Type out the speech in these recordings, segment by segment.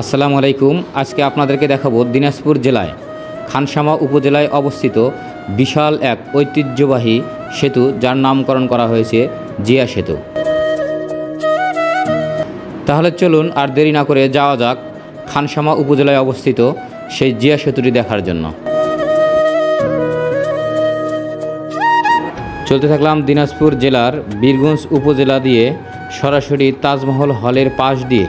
আসসালামু আলাইকুম। আজকে আপনাদেরকে দেখাবো দিনাজপুর জেলায় খানসামা উপজেলায় অবস্থিত বিশাল এক ঐতিহ্যবাহী সেতু, যার নামকরণ করা হয়েছে জিয়া সেতু। তাহলে চলুন আর দেরি না করে যাওয়া যাক খানসামা উপজেলায় অবস্থিত সেই জিয়া সেতুটি দেখার জন্য। চলতে থাকলাম দিনাজপুর জেলার বীরগঞ্জ উপজেলা দিয়ে সরাসরি তাজমহল হলের পাশ দিয়ে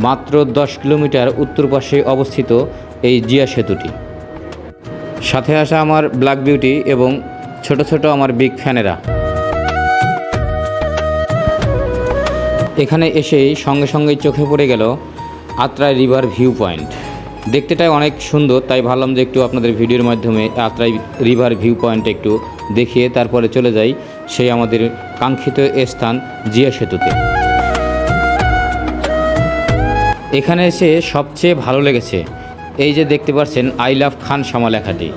মাত্র 10 কিলোমিটার উত্তর পাশে অবস্থিত এই জিয়া সেতুটি। সাথে আসা আমার ব্ল্যাক বিউটি এবং ছোট ছোট আমার বিগ ফ্যানেরা। এখানে এসেই সঙ্গে সঙ্গেই চোখে পড়ে গেল আত্রাই রিভার ভিউ পয়েন্ট। দেখতেটাই অনেক সুন্দর, তাই ভাবলাম যে একটু আপনাদের ভিডিওর মাধ্যমে আত্রাই রিভার ভিউ পয়েন্ট একটু দেখিয়ে তারপরে চলে যাই সেই আমাদের কাঙ্ক্ষিত স্থান জিয়া সেতুতে। এখানে এসে সবচেয়ে ভালো লেগেছে এই যে দেখতে পাচ্ছেন আই লাভ খানসামা লেখাটি।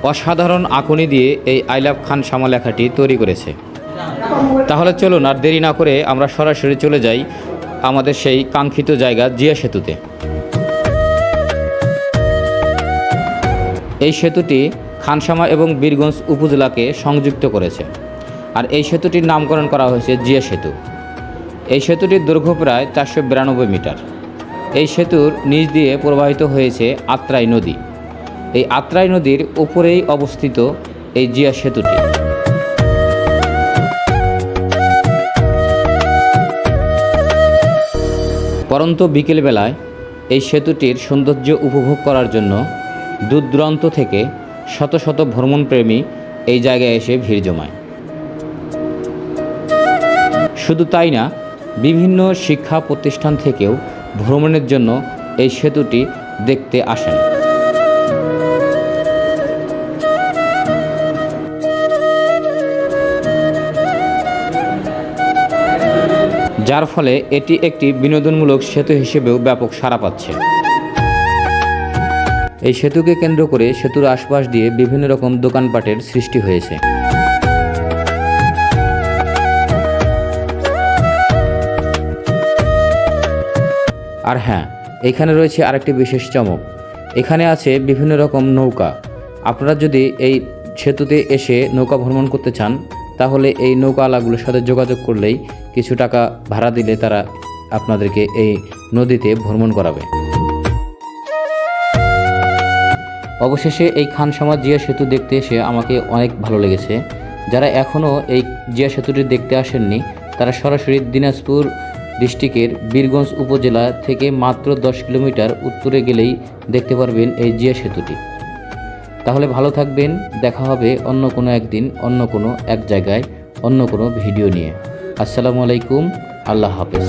অসাধারণ আঁকুনি দিয়ে এই আই লাভ খানসামা লেখাটি তৈরি করেছে। তাহলে চলুন আর দেরি না করে আমরা সরাসরি চলে যাই আমাদের সেই কাঙ্ক্ষিত জায়গা জিয়া সেতুতে। এই সেতুটি খানসামা এবং বীরগঞ্জ উপজেলাকে সংযুক্ত করেছে, আর এই সেতুটির নামকরণ করা হয়েছে জিয়া সেতু। এই সেতুটির দৈর্ঘ্য প্রায় 492 মিটার। এই সেতুর নিচ দিয়ে প্রবাহিত হয়েছে আত্রাই নদী। এই আত্রাই নদীর উপরেই অবস্থিত এই জিয়া সেতুটি। পরন্ত বিকেলবেলায় এই সেতুটির সৌন্দর্য উপভোগ করার জন্য দূর দূরান্ত থেকে শত শত ভ্রমণপ্রেমী এই জায়গায় এসে ভিড় জমায়। শুধু তাই না, বিভিন্ন শিক্ষা প্রতিষ্ঠান থেকেও ভ্রমণের জন্য এই সেতুটি দেখতে আসেন। যার ফলে এটি একটি বিনোদনমূলক সেতু হিসেবেও ব্যাপক সাড়া পাচ্ছে। এই সেতুকে কেন্দ্র করে সেতুর আশপাশ দিয়ে বিভিন্ন রকম দোকানপাটের সৃষ্টি হয়েছে। আর হ্যাঁ, এখানে রয়েছে আরেকটি বিশেষ চমক। এখানে আছে বিভিন্ন রকম নৌকা। আপনারা যদি এই সেতুতে এসে নৌকা ভ্রমণ করতে চান, তাহলে এই নৌকাওয়ালাগুলোর সাথে যোগাযোগ করলেই কিছু টাকা ভাড়া দিলে তারা আপনাদেরকে এই নদীতে ভ্রমণ করাবে। অবশেষে এই খানসামা জিয়া সেতু দেখতে এসে আমাকে অনেক ভালো লেগেছে। যারা এখনও এই জিয়া সেতুটি দেখতে আসেননি, তারা সরাসরি দিনাজপুর ডিস্ট্রিক্টের বীরগঞ্জ উপজেলা থেকে মাত্র 10 কিলোমিটার উত্তরে গেলেই দেখতে পারবেন এই জিয়া সেতুটি। তাহলে ভালো থাকবেন, দেখা হবে অন্য কোনো একদিন, অন্য কোনো এক জায়গায়, অন্য কোনো ভিডিও নিয়ে। আসসালামু আলাইকুম, আল্লাহ হাফেজ।